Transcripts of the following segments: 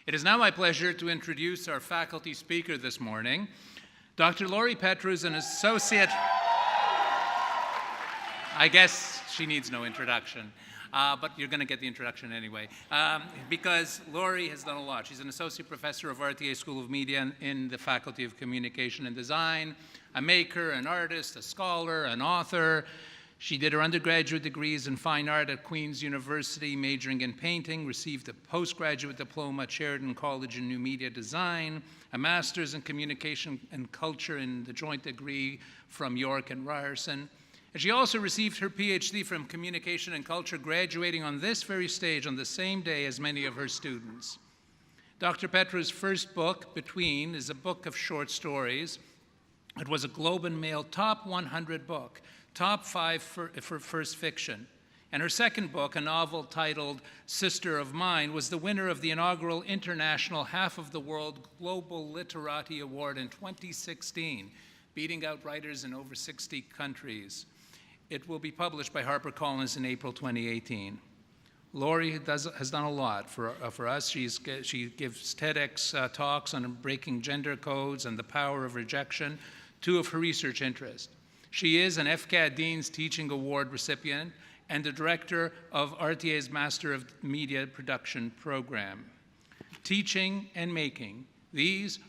It is now my pleasure to introduce our faculty speaker this morning. Dr. Laurie Petrou is an associate. I guess she needs no introduction, but you're going to get the introduction anyway, because Laurie has done a lot. She's an associate professor of RTA School of Media in the Faculty of Communication and Design, a maker, an artist, a scholar, an author. She did her undergraduate degrees in fine art at Queen's University, majoring in painting, received a postgraduate diploma at Sheridan College in New Media Design, a master's in communication and culture in the joint degree from York and Ryerson. And she also received her PhD from communication and culture, graduating on this very stage on the same day as many of her students. Dr. Petrou's first book, Between, is a book of short stories. It was a Globe and Mail top 100 book, top 5 for first fiction. And her second book, a novel titled Sister of Mine, was the winner of the inaugural International Half of the World Global Literati Award in 2016, beating out writers in over 60 countries. It will be published by HarperCollins in April 2018. Laurie has done a lot for us. She gives TEDx talks on breaking gender codes and the power of rejection, two of her research interests. She is an FCAD Dean's Teaching Award recipient and the director of RTA's Master of Media Production program. Teaching and making, these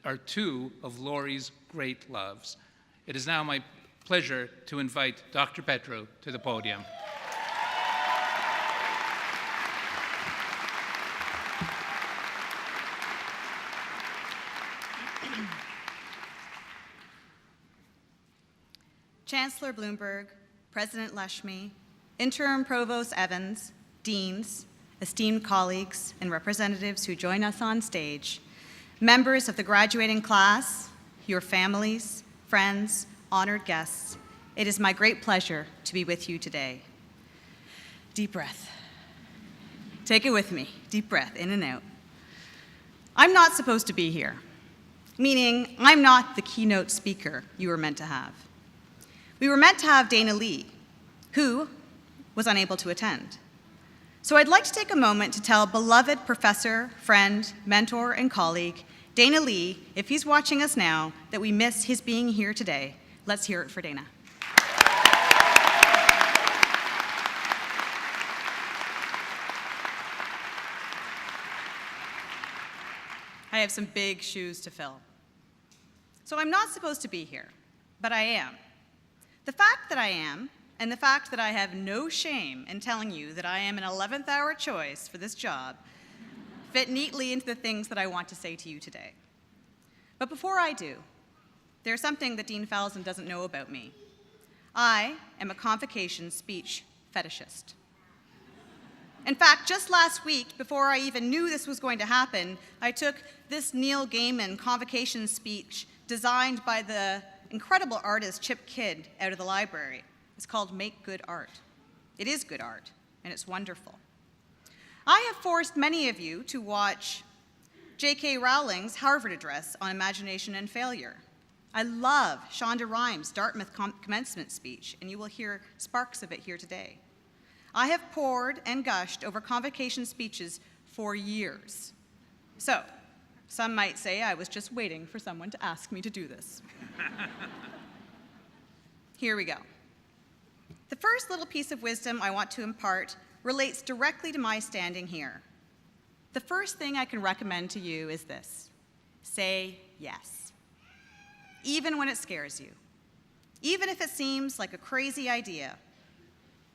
are two of Laurie's great loves. It is now my pleasure to invite Dr. Petrou to the podium. Chancellor Bloomberg, President Lashmi, Interim Provost Evans, deans, esteemed colleagues, and representatives who join us on stage, members of the graduating class, your families, friends, honored guests, it is my great pleasure to be with you today. Deep breath. Take it with me. Deep breath, in and out. I'm not supposed to be here, meaning I'm not the keynote speaker you were meant to have. We were meant to have Dana Lee, who was unable to attend. So I'd like to take a moment to tell beloved professor, friend, mentor, and colleague, Dana Lee, if he's watching us now, that we miss his being here today. Let's hear it for Dana. I have some big shoes to fill. So I'm not supposed to be here, but I am. The fact that I am, and the fact that I have no shame in telling you that I am an 11th hour choice for this job, fit neatly into the things that I want to say to you today. But before I do, there's something that Dean Falzon doesn't know about me. I am a convocation speech fetishist. In fact, just last week, before I even knew this was going to happen, I took this Neil Gaiman convocation speech designed by the incredible artist Chip Kidd out of the library. It's called Make Good Art. It is good art, and it's wonderful. I have forced many of you to watch J.K. Rowling's Harvard address on imagination and failure. I love Shonda Rhimes' Dartmouth commencement speech, and you will hear sparks of it here today. I have poured and gushed over convocation speeches for years. So, some might say I was just waiting for someone to ask me to do this. Here we go. The first little piece of wisdom I want to impart relates directly to my standing here. The first thing I can recommend to you is this: say yes. Even when it scares you. Even if it seems like a crazy idea.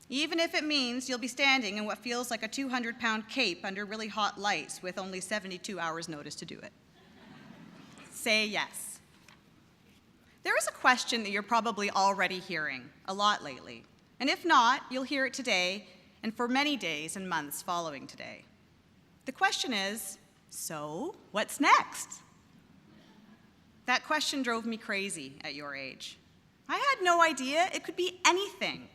Even if it means you'll be standing in what feels like a 200-pound cape under really hot lights with only 72 hours notice to do it. Say yes. There is a question that you're probably already hearing a lot lately. And if not, you'll hear it today and for many days and months following today. The question is, so what's next? That question drove me crazy at your age. I had no idea. It could be anything.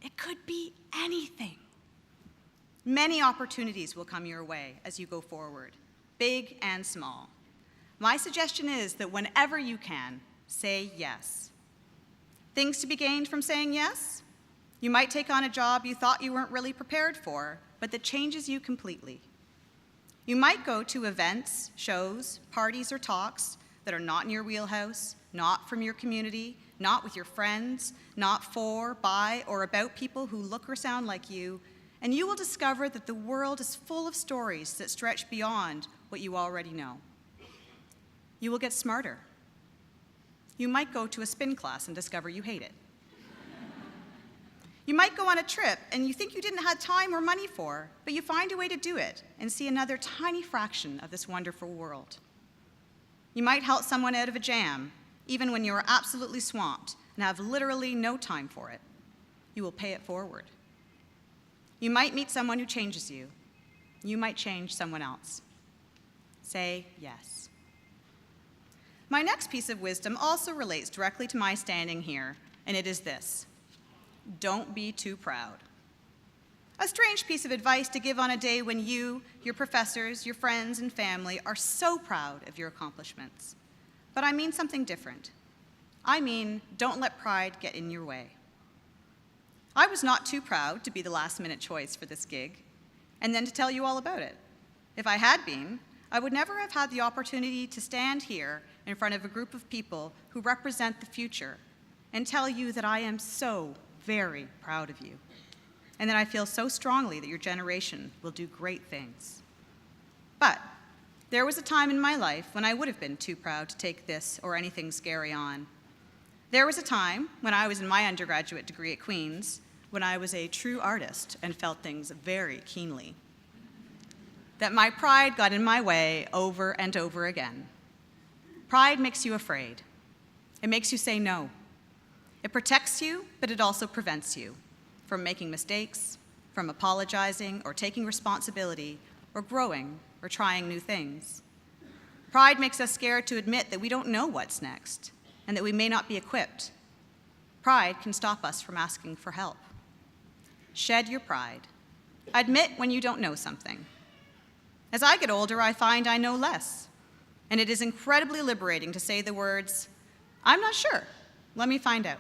It could be anything. Many opportunities will come your way as you go forward, big and small. My suggestion is that whenever you can, say yes. Things to be gained from saying yes? You might take on a job you thought you weren't really prepared for, but that changes you completely. You might go to events, shows, parties, or talks that are not in your wheelhouse, not from your community, not with your friends, not for, by, or about people who look or sound like you, and you will discover that the world is full of stories that stretch beyond what you already know. You will get smarter. You might go to a spin class and discover you hate it. You might go on a trip and you think you didn't have time or money for, but you find a way to do it and see another tiny fraction of this wonderful world. You might help someone out of a jam, even when you are absolutely swamped and have literally no time for it. You will pay it forward. You might meet someone who changes you. You might change someone else. Say yes. My next piece of wisdom also relates directly to my standing here, and it is this: don't be too proud. A strange piece of advice to give on a day when you, your professors, your friends, and family are so proud of your accomplishments. But I mean something different. I mean, don't let pride get in your way. I was not too proud to be the last-minute choice for this gig, and then to tell you all about it. If I had been, I would never have had the opportunity to stand here in front of a group of people who represent the future and tell you that I am so very proud of you, and that I feel so strongly that your generation will do great things. But there was a time in my life when I would have been too proud to take this or anything scary on. There was a time when I was in my undergraduate degree at Queen's, when I was a true artist and felt things very keenly, that my pride got in my way over and over again. Pride makes you afraid. It makes you say no. It protects you, but it also prevents you from making mistakes, from apologizing or taking responsibility, or growing or trying new things. Pride makes us scared to admit that we don't know what's next and that we may not be equipped. Pride can stop us from asking for help. Shed your pride. Admit when you don't know something. As I get older, I find I know less, and it is incredibly liberating to say the words, "I'm not sure, let me find out."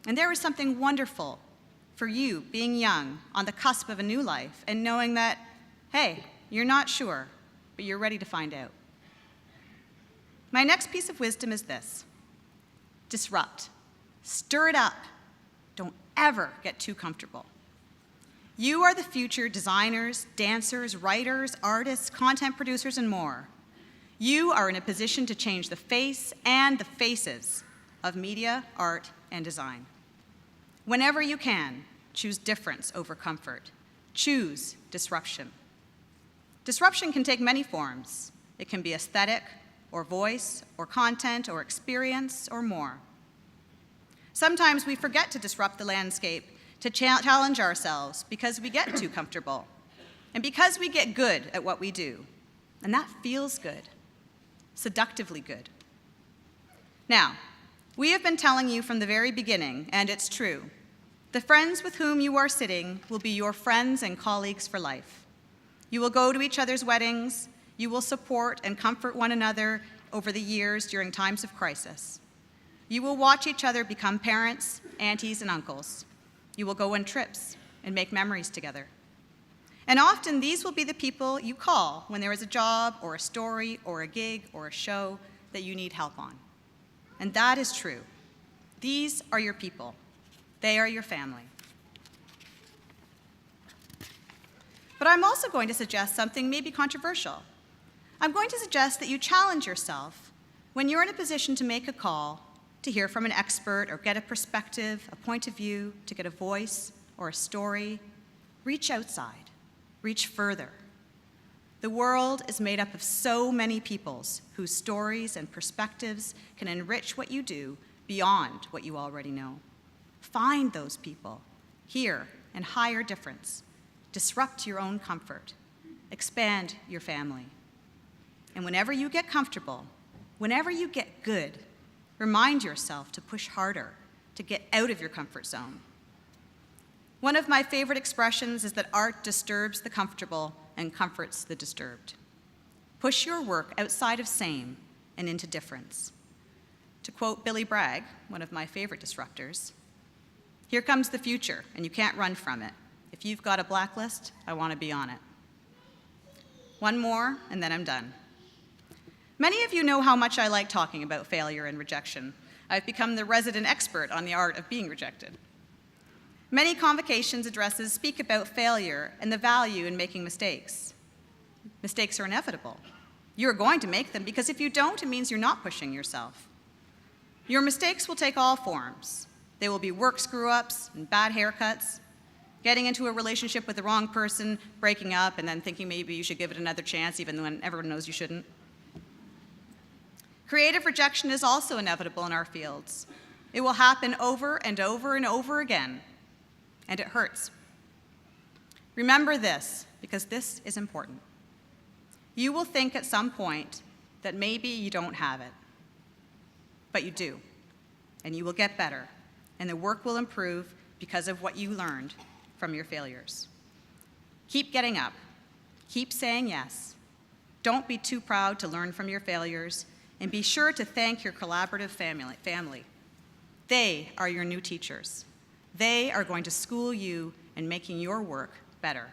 And there is something wonderful for you being young, on the cusp of a new life, and knowing that, hey, you're not sure, but you're ready to find out. My next piece of wisdom is this: disrupt. Stir it up. Don't ever get too comfortable. You are the future designers, dancers, writers, artists, content producers, and more. You are in a position to change the face and the faces of media, art, and design. Whenever you can, choose difference over comfort. Choose disruption. Disruption can take many forms. It can be aesthetic, or voice, or content, or experience, or more. Sometimes we forget to disrupt the landscape, to challenge ourselves because we get too comfortable, and because we get good at what we do. And that feels good, seductively good. Now, we have been telling you from the very beginning, and it's true, the friends with whom you are sitting will be your friends and colleagues for life. You will go to each other's weddings. You will support and comfort one another over the years during times of crisis. You will watch each other become parents, aunties, and uncles. You will go on trips and make memories together. And often these will be the people you call when there is a job or a story or a gig or a show that you need help on. And that is true. These are your people. They are your family. But I'm also going to suggest something maybe controversial. I'm going to suggest that you challenge yourself when you're in a position to make a call, to hear from an expert or get a perspective, a point of view, to get a voice or a story. Reach outside. Reach further. The world is made up of so many peoples whose stories and perspectives can enrich what you do beyond what you already know. Find those people. Hear and hire difference. Disrupt your own comfort. Expand your family. And whenever you get comfortable, whenever you get good, remind yourself to push harder, to get out of your comfort zone. One of my favorite expressions is that art disturbs the comfortable and comforts the disturbed. Push your work outside of same and into difference. To quote Billy Bragg, one of my favorite disruptors, "Here comes the future, and you can't run from it. If you've got a blacklist, I want to be on it." One more, and then I'm done. Many of you know how much I like talking about failure and rejection. I've become the resident expert on the art of being rejected. Many Convocation's addresses speak about failure and the value in making mistakes. Mistakes are inevitable. You're going to make them because if you don't, it means you're not pushing yourself. Your mistakes will take all forms. They will be work screw-ups and bad haircuts, getting into a relationship with the wrong person, breaking up, and then thinking maybe you should give it another chance even when everyone knows you shouldn't. Creative rejection is also inevitable in our fields. It will happen over and over and over again, and it hurts. Remember this, because this is important. You will think at some point that maybe you don't have it, but you do, and you will get better, and the work will improve because of what you learned from your failures. Keep getting up. Keep saying yes. Don't be too proud to learn from your failures, and be sure to thank your collaborative family. They are your new teachers. They are going to school you in making your work better.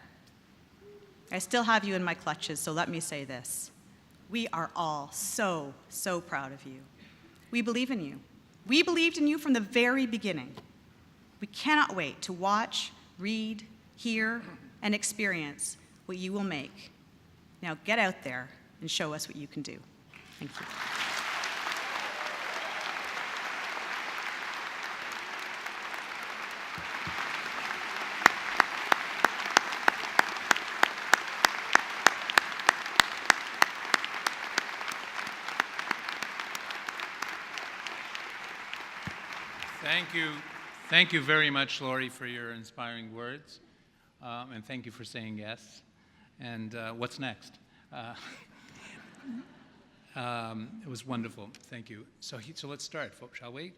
I still have you in my clutches, so let me say this. We are all so, so proud of you. We believe in you. We believed in you from the very beginning. We cannot wait to watch, read, hear, and experience what you will make. Now get out there and show us what you can do. Thank you. Thank you very much, Laurie, for your inspiring words, and thank you for saying yes. And what's next? It was wonderful. Thank you. So let's start, shall we?